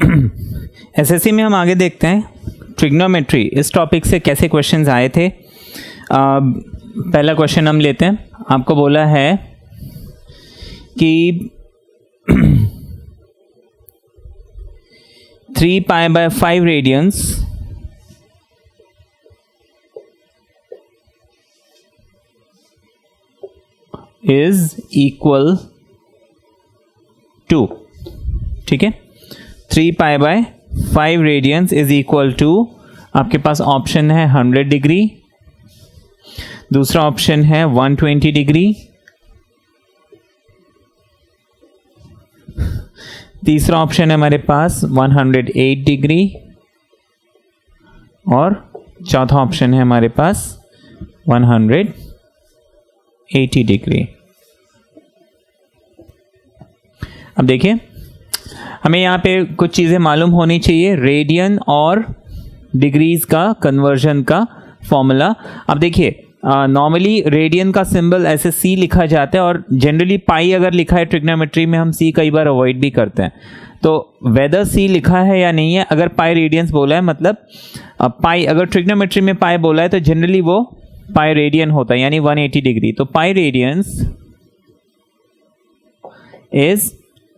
SSC में हम आगे देखते हैं ट्रिग्नोमेट्री, इस टॉपिक से कैसे क्वेश्चंस आए थे। पहला क्वेश्चन हम लेते हैं। आपको बोला है कि 3 pi by 5 radians is equal to, ठीक है, 3 pi by 5 radians is equal to, आपके पास ऑप्शन है 100 डिग्री, दूसरा ऑप्शन है 120 डिग्री, तीसरा ऑप्शन है हमारे पास 108 डिग्री और चौथा ऑप्शन है हमारे पास 180 डिग्री। अब देखिए, हमें यहाँ पे कुछ चीज़ें मालूम होनी चाहिए, रेडियन और डिग्रीज का कन्वर्जन का फॉर्मूला। अब देखिए, नॉर्मली रेडियन का सिंबल ऐसे सी लिखा जाता है और जनरली पाई अगर लिखा है ट्रिग्नोमेट्री में हम सी कई बार अवॉइड भी करते हैं। तो वेदर सी लिखा है या नहीं है, अगर पाई रेडियंस बोला है मतलब पाई, अगर ट्रिग्नोमेट्री में पाई बोला है तो जनरली वो पाई रेडियन होता है, यानी 180 डिग्री। तो पाई रेडियंस इज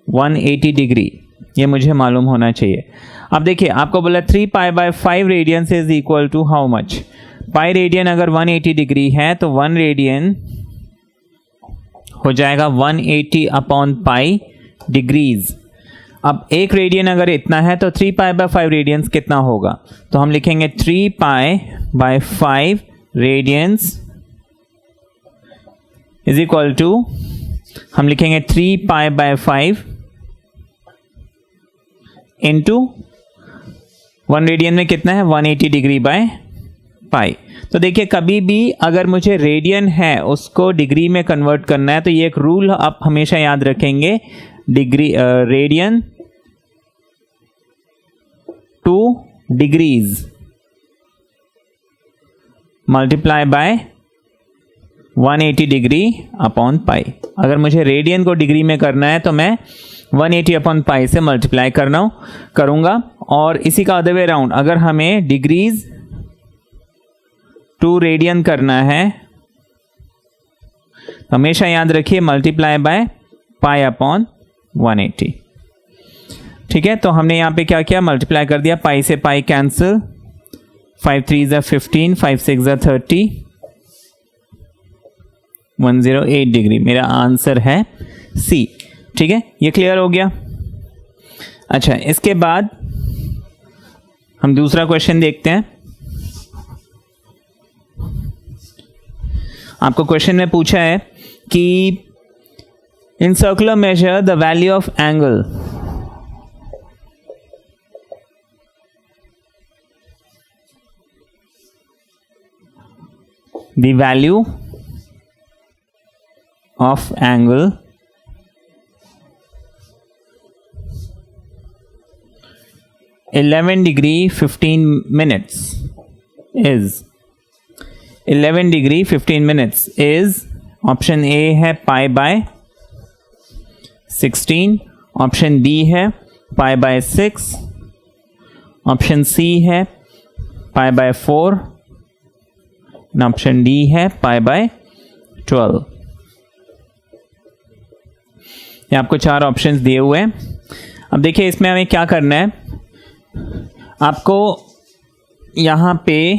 180 डिग्री, ये मुझे मालूम होना चाहिए। अब देखिए, आपको बोला 3 pi by 5 radians is equal to how much. Pi radian अगर 180 डिग्री है तो 1 रेडियन हो जाएगा 180 अपॉन पाई डिग्रीज। अब 1 रेडियन अगर इतना है तो 3 पाई बाय 5 रेडियंस कितना होगा, तो हम लिखेंगे 3 pi by 5 radians is equal to, हम लिखेंगे 3 पाई बाय 5 इंटू 1 रेडियन में कितना है 180 डिग्री बाय पाई। तो देखिए, कभी भी अगर मुझे रेडियन है उसको डिग्री में कन्वर्ट करना है तो ये एक रूल आप हमेशा याद रखेंगे, degree radian two degrees multiply by 180 degree upon pi. अगर मुझे रेडियन को डिग्री में करना है तो मैं 180 अपॉन पाई से मल्टीप्लाई करूंगा। और इसी का अदर वे अराउंड, अगर हमें डिग्रीज टू रेडियन करना है तो हमेशा याद रखिए मल्टीप्लाई बाय पाई अपॉन 180, ठीक है। तो हमने यहाँ पे क्या किया, मल्टीप्लाई कर दिया, पाई से पाई कैंसिल, 5 3 ज़ा 15, 5 6 ज़ा 30, 108 डिग्री। मेरा आंसर है सी, ठीक है, ये क्लियर हो गया। अच्छा, इसके बाद हम दूसरा क्वेश्चन देखते हैं। आपको क्वेश्चन में पूछा है कि in circular measure the value of angle, the value of angle (11 degree 15 minutes) is 11 degree 15 minutes is option A है पाई बाय 16, ऑप्शन बी है पाई बाय 6, ऑप्शन सी है पाई बाय 4, ऑप्शन डी है pi by 12। ये आपको 4 options दिए हुए हैं। अब देखिए, इसमें हमें क्या करना है, आपको यहाँ पे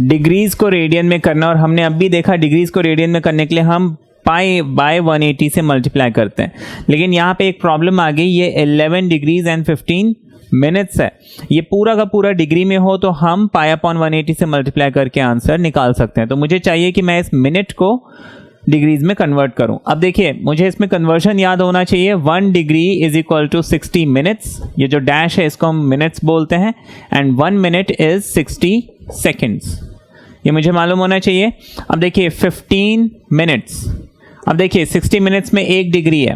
डिग्रीज को रेडियन में करना, और हमने अब भी देखा डिग्रीज को रेडियन में करने के लिए हम पाई बाय 180 से मल्टीप्लाई करते हैं। लेकिन यहाँ पे एक प्रॉब्लम आ गई, ये 11 डिग्रीज एंड 15 मिनट्स है, ये पूरा का पूरा डिग्री में हो तो हम पाई अपॉन 180 से मल्टीप्लाई करके आंसर निकाल सकते हैं। तो मुझे चाहिए कि मैं इस मिनट को डिग्रीज में कन्वर्ट करूं। अब देखिए, मुझे इसमें कन्वर्जन याद होना चाहिए, 1 degree is equal to 60 minutes, ये जो डैश है इसको हम मिनट्स बोलते हैं, एंड 1 मिनट इज 60 सेकेंड्स, ये मुझे मालूम होना चाहिए। अब देखिए 15 मिनट्स, अब देखिए 60 मिनट्स में 1 डिग्री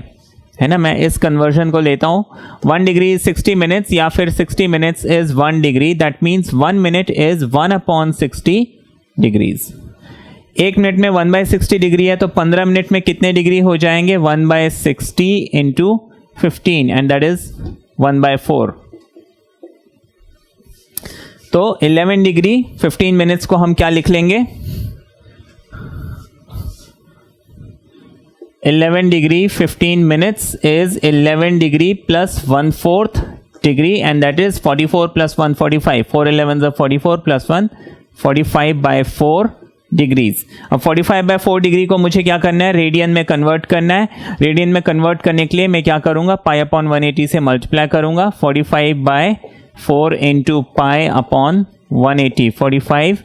है ना, मैं इस कन्वर्जन को लेता हूँ, 1 डिग्री इज 60 मिनट्स या फिर 60 minutes is 1 degree, that means 1 minute is 1 upon 60 degrees. 1 minute में 1/60 डिग्री है तो 15 मिनट में कितने डिग्री हो जाएंगे, 1/60 इंटू 15 एंड दैट इज 1/4। तो 11 डिग्री 15 मिनट्स को हम क्या लिख लेंगे? 11 degree 15 minutes is 11 degree plus 1/4 degree and that is 44 plus 1 45। 4 11 44 plus 1 45/4 degrees. अब 45/4 डिग्री को मुझे क्या करना है? रेडियन में कन्वर्ट करना है। रेडियन में कन्वर्ट करने के लिए मैं क्या करूंगा? पाई अपॉन 180 से मल्टीप्लाई करूंगा। 45/4 इंटू पाई अपॉन 180। 45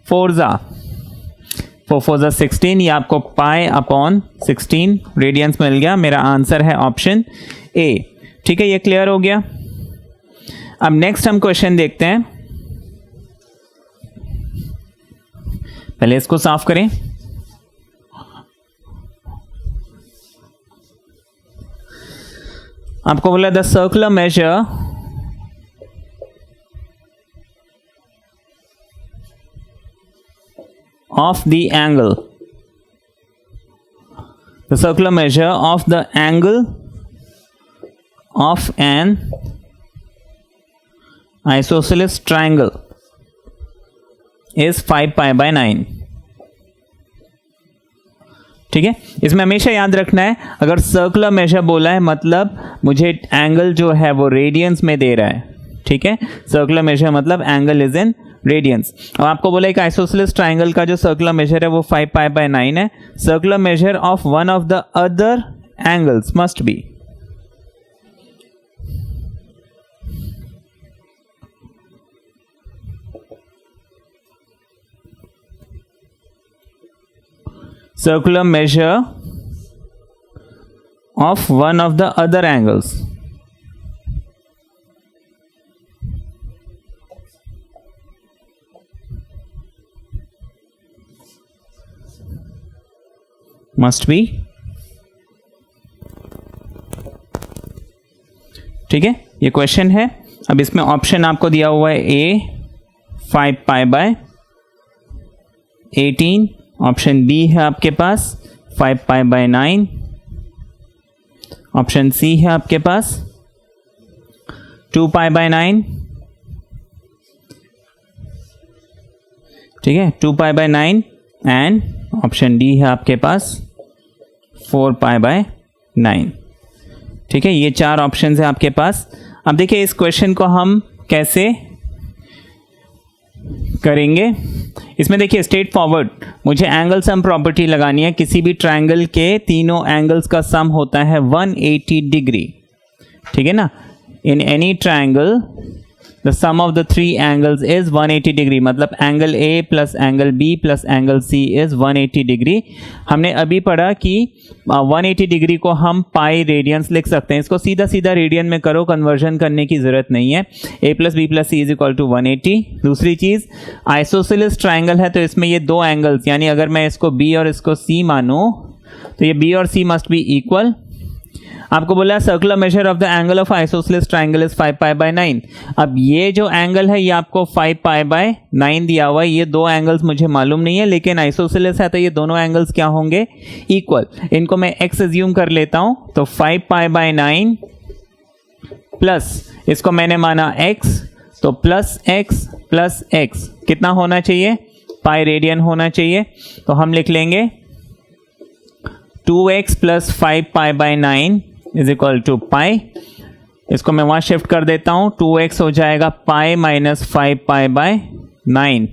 4 4 16, ये आपको पाई अपॉन 16 रेडियंस मिल गया। मेरा आंसर है ऑप्शन ए। ठीक है, ये क्लियर हो गया। अब नेक्स्ट हम क्वेश्चन देखते हैं। पहले इसको साफ करें। आपको बोला the circular measure of the angle, the circular measure of the angle of an isosceles triangle is 5π/9। ठीक है, इसमें हमेशा याद रखना है, अगर सर्कुलर मेजर बोला है मतलब मुझे एंगल जो है वो रेडियंस में दे रहा है। ठीक है, सर्कुलर मेजर मतलब एंगल इज इन रेडियंस। अब आपको बोला एक आइसोसेलेस ट्राइंगल का जो सर्कुलर मेजर है वो 5π/9 है। Circular measure of one of the other angles must be circular measure of one of the other angles must be। ठीक है, ये क्वेश्चन है। अब इसमें ऑप्शन आपको दिया हुआ है ए 5π/18, ऑप्शन बी है आपके पास 5π/9, ऑप्शन सी है आपके पास 2π/9। ठीक है, 2π/9 एंड ऑप्शन डी है आपके पास 4π/9। ठीक है, ये चार ऑप्शन है आपके पास। अब देखिए इस क्वेश्चन को हम कैसे करेंगे। इसमें देखिए स्ट्रेट फॉरवर्ड मुझे एंगल सम प्रॉपर्टी लगानी है। किसी भी ट्रायंगल के तीनों एंगल्स का सम होता है 180 डिग्री। ठीक है ना, in any triangle the sum of the three angles is 180 degree, मतलब angle A plus angle B plus angle C is 180 degree. हमने अभी पढ़ा कि 180 डिग्री को हम पाई रेडियंस लिख सकते हैं। इसको सीधा सीधा रेडियन में करो, कन्वर्जन करने की जरूरत नहीं है। A plus B plus C is equal to 180। दूसरी चीज आइसोसेलेस ट्राइंगल है तो इसमें ये दो एंगल्स, यानी अगर मैं इसको बी और इसको सी मानूं तो ये बी और सी मस्ट बी इक्वल। आपको बोला circular measure of the angle of isosceles triangle is 5π/9। अब ये जो एंगल है ये आपको 5π/9 दिया हुआ है। ये दो एंगल्स मुझे मालूम नहीं है, लेकिन आइसोसेलेस है तो ये दोनों एंगल्स क्या होंगे? इक्वल। इनको मैं x एज्यूम कर लेता हूं तो 5π/9 प्लस इसको मैंने माना x, तो प्लस x प्लस x कितना होना चाहिए? पाई रेडियन होना चाहिए। तो हम लिख लेंगे 2x plus 5π/9 is equal to pi. इसको मैं वहां शिफ्ट कर देता हूं, 2x हो जाएगा पाई माइनस 5π/9।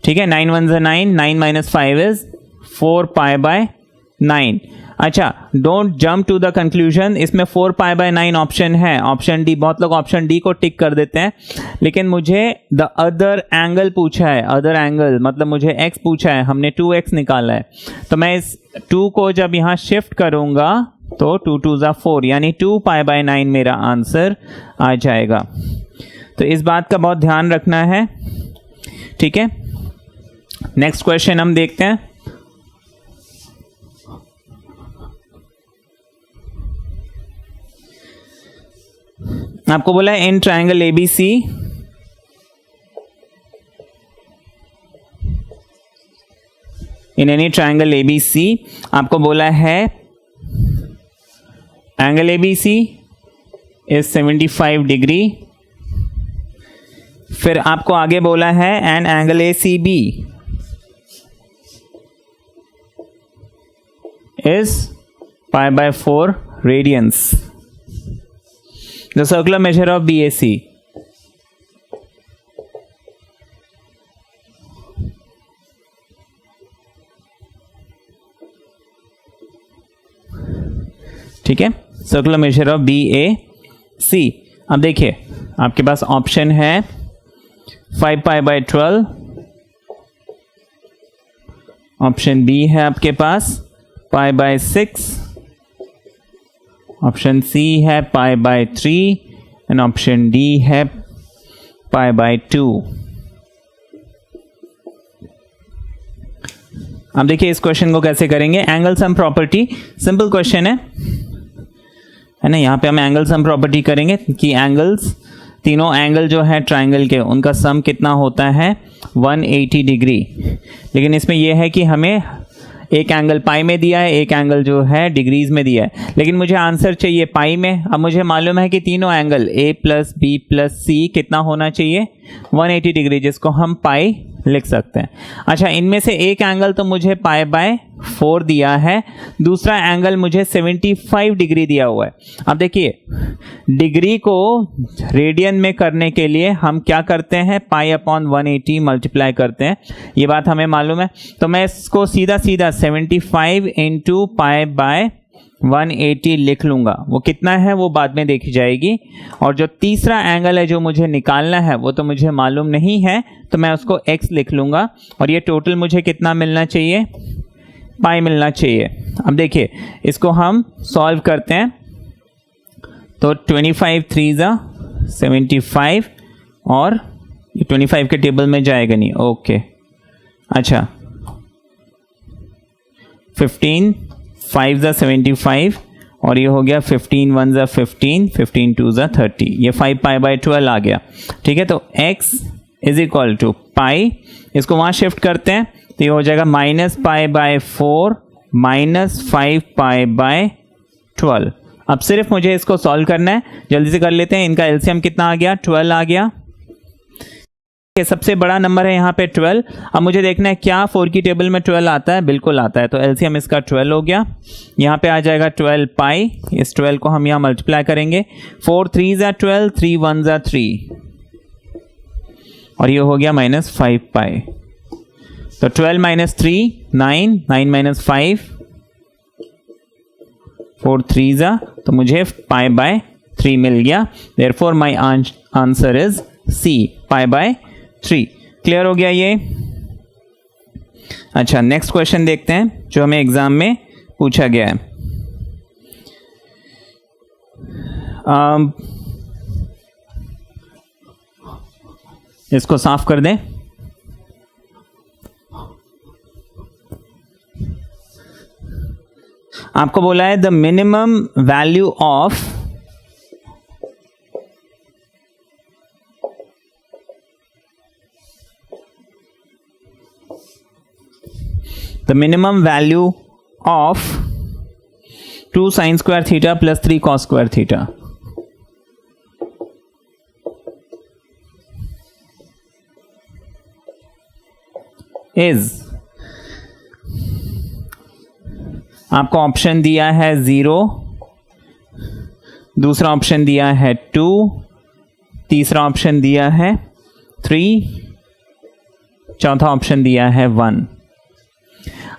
ठीक है, 9 1 9, 9 माइनस 5 इज 4π/9। अच्छा, don't jump to the conclusion. इसमें 4π/9 ऑप्शन है, ऑप्शन डी। बहुत लोग ऑप्शन डी को टिक कर देते हैं, लेकिन मुझे द अदर एंगल पूछा है। अदर एंगल मतलब मुझे x पूछा है, हमने 2x निकाला है। तो मैं इस 2 को जब यहां शिफ्ट करूंगा तो 2 2 ज़ा 4, यानी 2π/9 मेरा आंसर आ जाएगा। तो इस बात का बहुत ध्यान रखना है। ठीक है, नेक्स्ट क्वेश्चन हम देखते हैं। आपको बोला है in triangle ABC in any triangle ABC आपको बोला है एंगल एबीसी इज 75 डिग्री। फिर आपको आगे बोला है and angle ACB is π/4 radians. The circular measure of BAC. ठीक है, सर्कुलर मेजर ऑफ BAC। अब देखिए आपके पास ऑप्शन है 5π/12, ऑप्शन बी है आपके पास π/6, ऑप्शन सी है π/3 एंड ऑप्शन डी है π/2। अब देखिए इस क्वेश्चन को कैसे करेंगे। Angle sum property, simple question है ना। यहाँ पे हम एंगल सम प्रॉपर्टी करेंगे कि एंगल्स, तीनों एंगल जो है ट्राइंगल के, उनका सम कितना होता है 180 डिग्री। लेकिन इसमें यह है कि हमें एक एंगल पाई में दिया है, एक एंगल जो है डिग्रीज में दिया है, लेकिन मुझे आंसर चाहिए पाई में। अब मुझे मालूम है कि तीनों एंगल A + B + C कितना होना चाहिए 180 डिग्री, जिसको हम पाई लिख सकते हैं। अच्छा, इनमें से एक एंगल तो मुझे π/4 दिया है, दूसरा एंगल मुझे 75 डिग्री दिया हुआ है। अब देखिए डिग्री को रेडियन में करने के लिए हम क्या करते हैं, π/180 मल्टीप्लाई करते हैं, ये बात हमें मालूम है। तो मैं इसको सीधा सीधा 75 × π/180 लिख लूंगा। वो कितना है वो बाद में देखी जाएगी। और जो तीसरा एंगल है जो मुझे निकालना है वो तो मुझे मालूम नहीं है, तो मैं उसको x लिख लूंगा। और ये टोटल मुझे कितना मिलना चाहिए, पाई मिलना चाहिए। अब देखिए इसको हम सॉल्व करते हैं। तो 25 3 75 और 25 के टेबल में जाएगा नहीं, ओके। अच्छा 15 5 75 और ये हो गया 15 1 15, 15 2 30, ये 5π/12 आ गया। ठीक है, तो x = पाई, इसको वहाँ शिफ्ट करते हैं तो ये हो जाएगा -π/4 -5π/12। अब सिर्फ मुझे इसको सॉल्व करना है, जल्दी से कर लेते हैं। इनका एलसीएम कितना आ गया, 12 आ गया। सबसे बड़ा नंबर है यहाँ पे 12। अब मुझे देखना है क्या 4 की टेबल में 12 आता है, बिल्कुल आता है। तो एलसीएम इसका 12 हो गया। यहाँ पे आ जाएगा 12 पाई, इस 12 को हम यहाँ मल्टीप्लाई करेंगे। 4 3 12, 3 1 3 और ये हो गया -5 पाई। तो 12 - 3 9, 9 - 5 4 3 तो मुझे π/3 मिल गया। Therefore my answer is C, π/3। Clear हो गया ये। अच्छा, नेक्स्ट क्वेश्चन देखते हैं जो हमें एग्जाम में पूछा गया है। इसको साफ कर दें। आपको बोला है the minimum value of the minimum value of 2 sin square theta plus 3 cos square theta is, आपको ऑप्शन दिया है 0, दूसरा ऑप्शन दिया है 2, तीसरा ऑप्शन दिया है 3, चौथा ऑप्शन दिया है 1।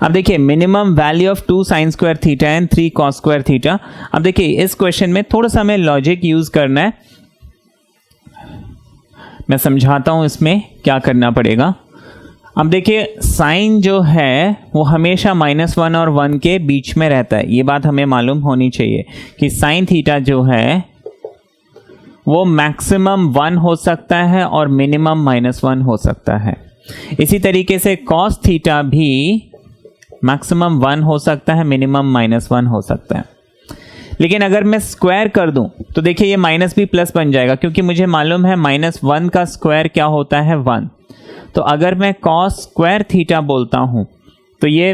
अब देखिए minimum value of 2 sin square theta and 3 cos square theta। अब देखिए इस क्वेश्चन में थोड़ा सा हमें लॉजिक यूज करना है, मैं समझाता हूं इसमें क्या करना पड़ेगा। अब देखिए साइन जो है वो हमेशा -1 और 1 के बीच में रहता है, ये बात हमें मालूम होनी चाहिए कि साइन थीटा जो है वो मैक्सिमम 1 हो सकता है और मिनिमम -1 हो सकता है। इसी तरीके से cos थीटा भी मैक्सिमम 1 हो सकता है, मिनिमम -1 हो सकता है। लेकिन अगर मैं स्क्वायर कर दूं तो देखिए ये माइनस भी प्लस बन जाएगा, क्योंकि मुझे मालूम है -1 का स्क्वायर क्या होता है 1। तो अगर मैं cos स्क्वायर थीटा बोलता हूं तो ये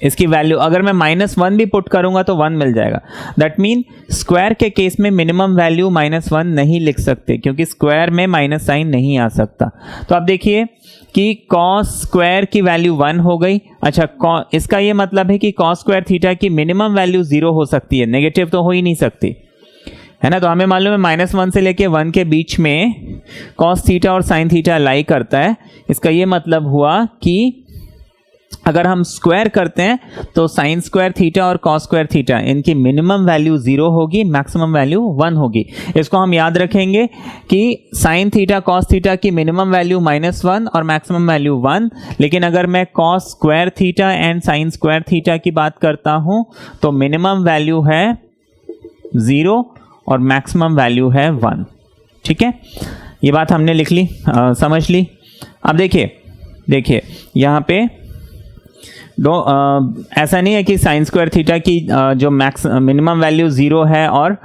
इसकी वैल्यू अगर मैं -1 भी पुट करूंगा तो 1 मिल जाएगा। दैट मीन स्क्वायर के केस में मिनिमम वैल्यू -1 नहीं लिख सकते क्योंकि स्क्वायर में माइनस साइन नहीं आ सकता। तो आप देखिए कि कॉस स्क्वायर की वैल्यू 1 हो गई। अच्छा, इसका ये मतलब है कि कॉस स्क्वायर थीटा की मिनिमम वैल्यू 0 हो सकती है, नेगेटिव तो हो ही नहीं सकती, है ना। तो हमें मालूम है -1 से लेके 1 के बीच में कॉस थीटा और साइन थीटा लाई करता है। इसका ये मतलब हुआ कि अगर हम स्क्वायर करते हैं तो साइन स्क्वायर थीटा और कॉस स्क्वायर थीटा इनकी मिनिमम वैल्यू 0 होगी, मैक्सिमम वैल्यू 1 होगी। इसको हम याद रखेंगे कि साइन थीटा कॉस थीटा की मिनिमम वैल्यू -1 और मैक्सिमम वैल्यू 1। लेकिन अगर मैं cos square theta and sign square theta की बात करता हूं तो मिनिमम वैल्यू है 0 और मैक्सिमम वैल्यू है 1। ठीक है, ये बात हमने लिख ली, समझ ली। अब देखिए यहाँ पे ऐसा नहीं है कि साइन स्क्वायर थीटा की जो मिनिमम वैल्यू 0 है और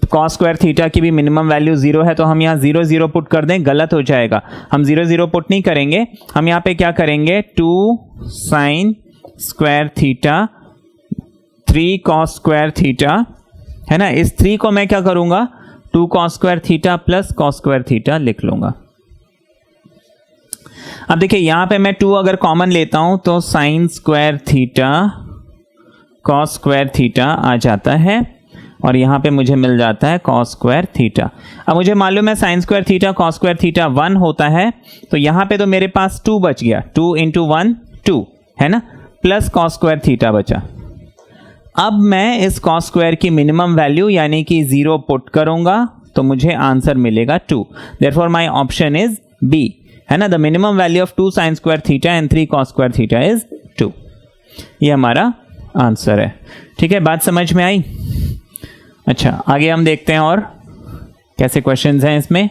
कॉस स्क्वायर थीटा की भी मिनिमम वैल्यू 0 है, तो हम यहाँ 0 0 पुट कर दें, गलत हो जाएगा। हम 0 0 पुट नहीं करेंगे, हम यहाँ पे क्या करेंगे 2 sine square theta 3 cos square theta, है ना। इस 3 को मैं क्या करूँगा 2 cos square theta plus cos square theta लिख लूँगा। अब देखिए यहाँ पे मैं 2 अगर कॉमन लेता हूं तो sine square theta cos square theta आ जाता है और यहाँ पे मुझे मिल जाता है कॉस स्क्वायर थीटा। अब मुझे मालूम है sign square theta cos square theta 1 होता है, तो यहाँ पे तो मेरे पास 2 बच गया, 2 × 1 2, है ना, प्लस कॉस स्क्वायर थीटा बचा। अब मैं इस कॉस स्क्वायर की मिनिमम वैल्यू यानी कि 0 पुट करूंगा तो मुझे आंसर मिलेगा 2। Therefore my option is B, है ना। The minimum value of 2 sine square theta and 3 cos square theta is 2। ये हमारा आंसर है। ठीक है, बात समझ में आई। अच्छा, आगे हम देखते हैं और कैसे क्वेश्चंस हैं इसमें।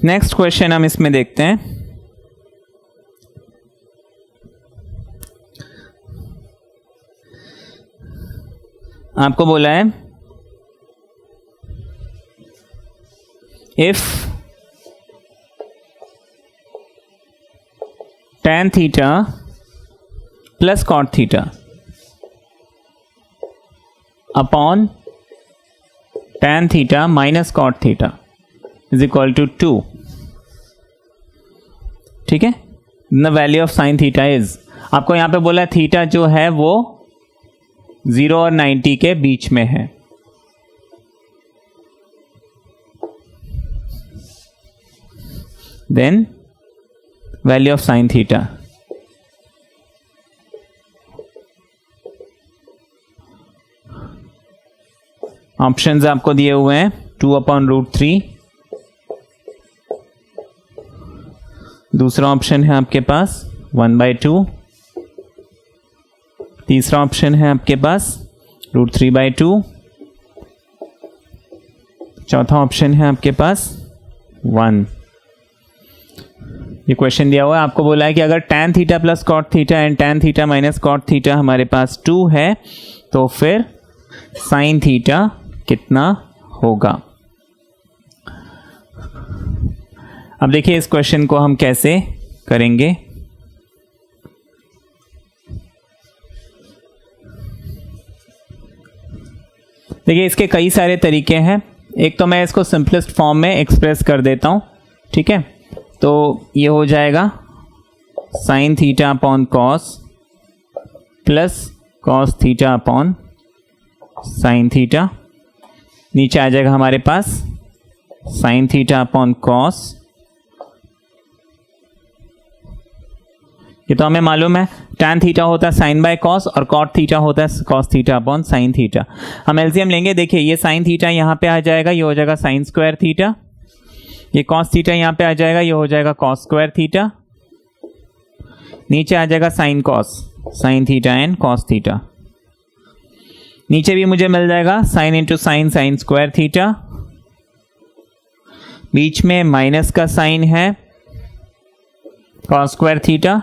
नेक्स्ट क्वेश्चन हम इसमें देखते हैं। आपको बोला है if tan theta plus cot theta upon tan theta minus cot theta is equal to 2। ठीक है, the value of sine theta is, आपको यहां पे बोला थीटा जो है वो 0 और 90 के बीच में है। Then value of sine theta, options आपको दिए हुए हैं 2/√3, दूसरा ऑप्शन है आपके पास 1/2, तीसरा ऑप्शन है आपके पास √3/2, चौथा ऑप्शन है आपके पास 1। ये क्वेश्चन दिया हुआ है, आपको बोला है कि अगर tan theta plus cot theta and tan theta minus cot theta हमारे पास 2 है तो फिर साइन थीटा कितना होगा। अब देखिए इस क्वेश्चन को हम कैसे करेंगे। देखिए इसके कई सारे तरीके हैं। एक तो मैं इसको सिंपलेस्ट फॉर्म में एक्सप्रेस कर देता हूं। ठीक है, तो ये हो जाएगा sine theta upon cos plus cos theta upon sine theta, नीचे आ जाएगा हमारे पास साइन थीटा अपॉन कॉस। ये तो हमें मालूम है tan थीटा होता है साइन बाय कॉस और कॉट थीटा होता है cos theta upon sine theta. हम एलसीएम लेंगे, देखिए ये साइन थीटा यहाँ पे आ जाएगा, ये हो जाएगा साइन स्क्वायर थीटा, ये कॉस थीटा यहाँ पे आ जाएगा, ये हो जाएगा कॉस स्क्वायर थीटा, नीचे आ जाएगा sine cos sine theta and cos theta, नीचे भी मुझे मिल जाएगा sine into sine sine square theta, बीच में माइनस का साइन है कॉस स्क्वायर थीटा,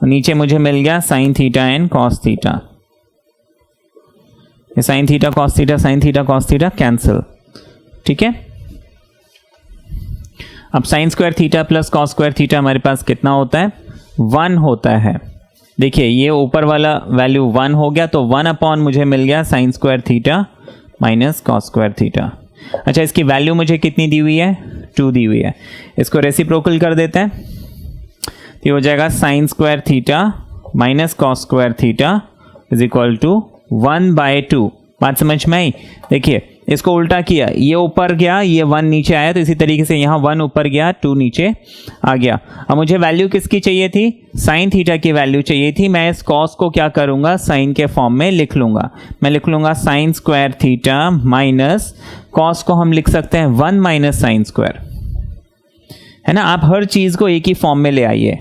नीचे मुझे मिल गया sine theta and cos theta. ये sine theta cos theta sine theta cos theta cancel, ठीक है। अब sine square theta plus cos square theta हमारे पास कितना होता है, 1 होता है। देखिए ये ऊपर वाला वैल्यू 1 हो गया, तो 1 अपॉन मुझे मिल गया sign square theta minus cos square theta. अच्छा, इसकी वैल्यू मुझे कितनी दी हुई है, 2 दी हुई है। इसको रेसिप्रोकल कर देते हैं, तो हो जाएगा sine square theta minus cos square theta is equal to 1/2। बात समझ में आई। देखिए इसको उल्टा किया, ये ऊपर गया, ये 1 नीचे आया, तो इसी तरीके से यहाँ 1 ऊपर गया, 2 नीचे आ गया। अब मुझे वैल्यू किसकी चाहिए थी, साइन थीटा की वैल्यू चाहिए थी। मैं इस कॉस को क्या करूँगा, साइन के फॉर्म में लिख लूँगा। मैं लिख लूँगा sign square theta minus cos को हम लिख सकते हैं 1 माइनस साइन स्क्वायर, है ना। आप हर चीज़ को एक ही फॉर्म में ले आइए।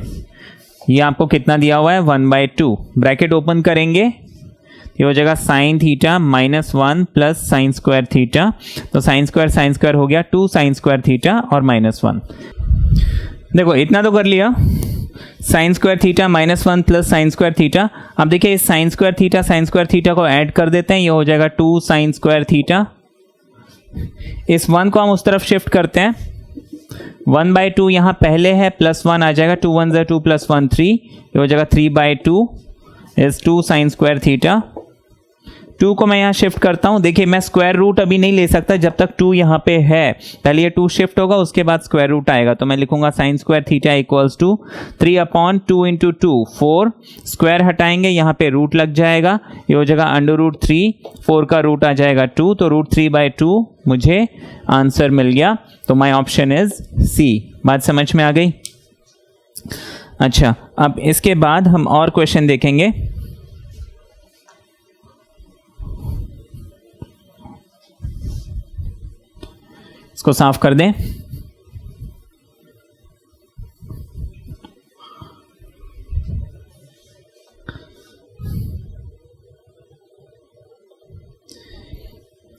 ये आपको कितना दिया हुआ है, 1/2। ब्रैकेट ओपन करेंगे, ये हो जाएगा sine theta minus 1 plus sign square theta. तो साइन स्क्वायर हो गया 2 साइन स्क्वायर थीटा और माइनस 1। देखो इतना तो कर लिया, sign square theta minus 1 plus sign square theta. अब देखिए इस साइन स्क्वायर थीटा को ऐड कर देते हैं, ये हो जाएगा 2 साइन स्क्वायर थीटा। इस 1 को हम उस तरफ शिफ्ट करते हैं, 1/2 यहाँ पहले है, प्लस 1 आ जाएगा, 2 1 2 प्लस 1 3, ये हो जाएगा 3/2 इज 2 साइन स्क्वायर थीटा। 2 को मैं यहाँ शिफ्ट करता हूँ। देखिए मैं स्क्वायर रूट अभी नहीं ले सकता जब तक 2 यहाँ पे है, पहले ये 2 शिफ्ट होगा, उसके बाद स्क्वायर रूट आएगा। तो मैं लिखूंगा sine square theta equals to 3/2 into 2 4, square हटाएंगे, यहाँ पे रूट लग जाएगा, ये हो जाएगा √3, 4 का रूट आ जाएगा 2, तो √3/2 मुझे आंसर मिल गया। तो माई ऑप्शन इज सी। बात समझ में आ गई। अच्छा, अब इसके बाद हम और क्वेश्चन देखेंगे। इसको साफ कर दें।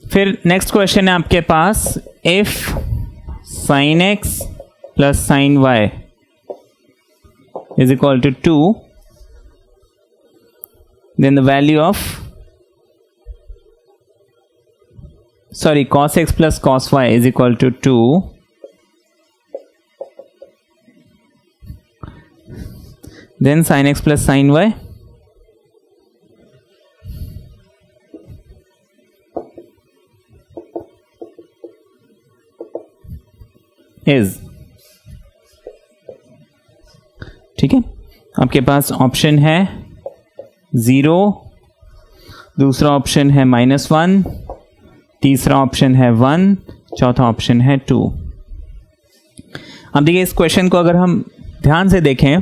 फिर नेक्स्ट क्वेश्चन है आपके पास, if sine x plus sine y is equal to 2, then the value of cos x plus cos y is equal to 2, then sin x plus sin y is, ठीक है। आपके पास ऑप्शन है 0, दूसरा option है -1, तीसरा ऑप्शन है 1, चौथा ऑप्शन है 2। अब देखिए इस क्वेश्चन को अगर हम ध्यान से देखें,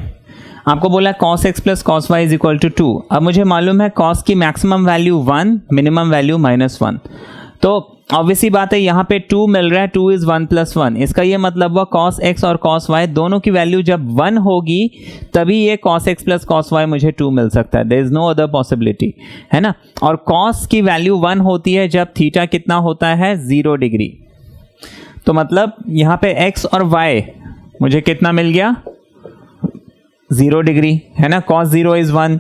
आपको बोला cos x plus cos y is equal to 2। अब मुझे मालूम है cos की मैक्सिमम वैल्यू 1, मिनिमम वैल्यू -1, तो ऑब्वियसली बात है यहाँ पे 2 मिल रहा है, 2 इज 1 + 1। इसका ये मतलब हुआ cos x और cos y दोनों की वैल्यू जब 1 होगी तभी ये cos x plus cos y मुझे 2 मिल सकता है। There is no other possibility, है ना। और cos की वैल्यू 1 होती है जब थीटा कितना होता है, 0 डिग्री। तो मतलब यहाँ पे x और y मुझे कितना मिल गया, 0 डिग्री, है ना। cos 0 is 1।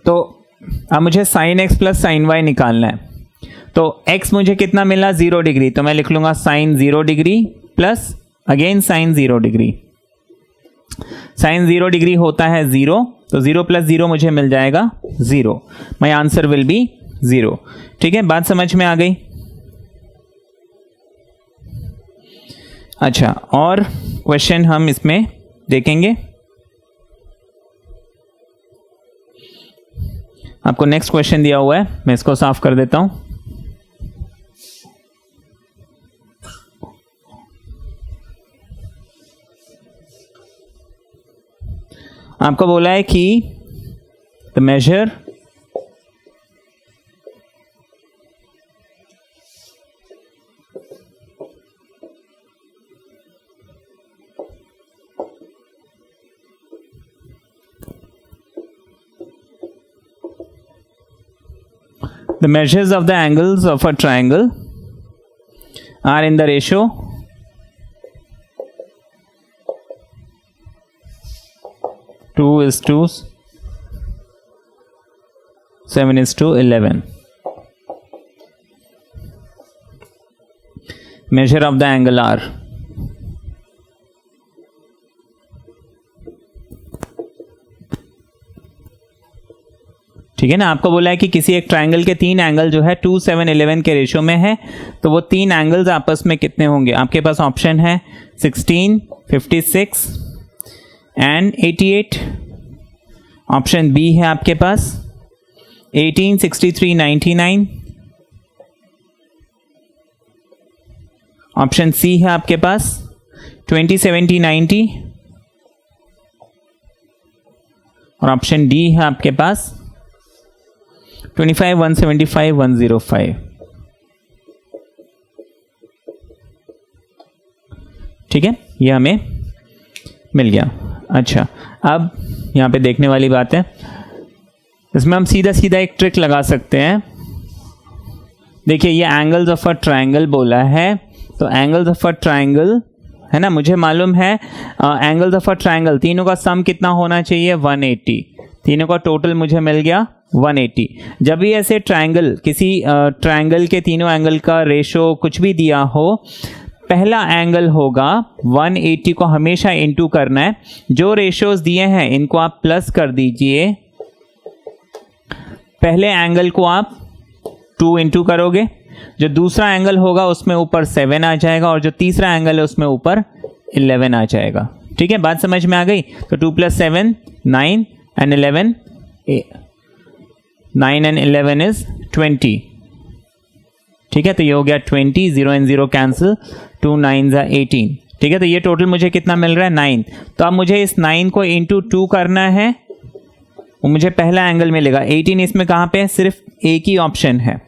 तो अब मुझे sin x plus sin y निकालना है। तो x मुझे कितना मिला, 0 डिग्री, तो मैं लिख लूंगा sin 0 degree plus again sin 0 degree. sin 0 degree होता है 0, तो 0 + 0 मुझे मिल जाएगा 0। My answer will be 0। ठीक है, बात समझ में आ गई। अच्छा, और क्वेश्चन हम इसमें देखेंगे। आपको नेक्स्ट क्वेश्चन दिया हुआ है, मैं इसको साफ कर देता हूं। आपको बोला है कि the major the measures of the angles of a triangle are in the ratio 2:7:11। measure of the angle r. ठीक है ना, आपको बोला है कि किसी एक ट्रायंगल के 3 एंगल जो है 2, 7, 11 के रेशियो में है, तो वो 3 एंगल्स आपस में कितने होंगे? आपके पास ऑप्शन है 16, 56 एंड 88। ऑप्शन बी है आपके पास 18, 63, 99। ऑप्शन सी है आपके पास 20, 70, 90 और ऑप्शन डी है आपके पास 25, 175, 105। ठीक है, ये हमें मिल गया। अच्छा, अब यहाँ पे देखने वाली बात है, इसमें हम सीधा सीधा एक ट्रिक लगा सकते हैं। देखिए, ये एंगल्स ऑफ अ ट्रायंगल बोला है, तो एंगल्स ऑफ अ ट्रायंगल है ना, मुझे मालूम है एंगल्स ऑफ अ ट्रायंगल तीनों का सम कितना होना चाहिए? 180। तीनों का टोटल मुझे मिल गया 180। जब भी ऐसे ट्रायंगल, किसी ट्रायंगल के तीनों एंगल का रेशो कुछ भी दिया हो, पहला एंगल होगा 180 को हमेशा इनटू करना है। जो रेशियोज दिए हैं इनको आप प्लस कर दीजिए। पहले एंगल को आप 2 इंटू करोगे, जो दूसरा एंगल होगा उसमें ऊपर 7 आ जाएगा और जो तीसरा एंगल है उसमें ऊपर 11 आ जाएगा। ठीक है, बात समझ में आ गई? तो 2 + 7 9 एंड 11 9 एंड 11 इज 20। ठीक है, तो ये हो गया 20, 0 एंड 0 कैंसिल, 2 9s are 18। ठीक है, तो ये टोटल मुझे कितना मिल रहा है? 9। तो अब मुझे इस 9 को इंटू 2 करना है, वो मुझे पहला एंगल मिलेगा। 18 इसमें कहाँ पे है? सिर्फ एक ही ऑप्शन है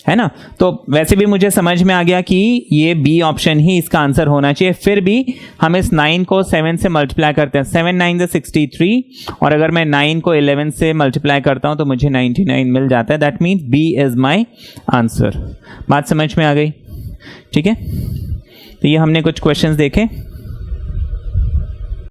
ना। तो वैसे भी मुझे समझ में आ गया कि ये बी ऑप्शन ही इसका आंसर होना चाहिए। फिर भी हम इस 9 को 7 से मल्टीप्लाई करते हैं। 7 9 is 63 और अगर मैं 9 को 11 से मल्टीप्लाई करता हूं तो मुझे 99 मिल जाता है। That means B is my answer. बात समझ में आ गई? ठीक है, तो ये हमने कुछ क्वेश्चंस देखे।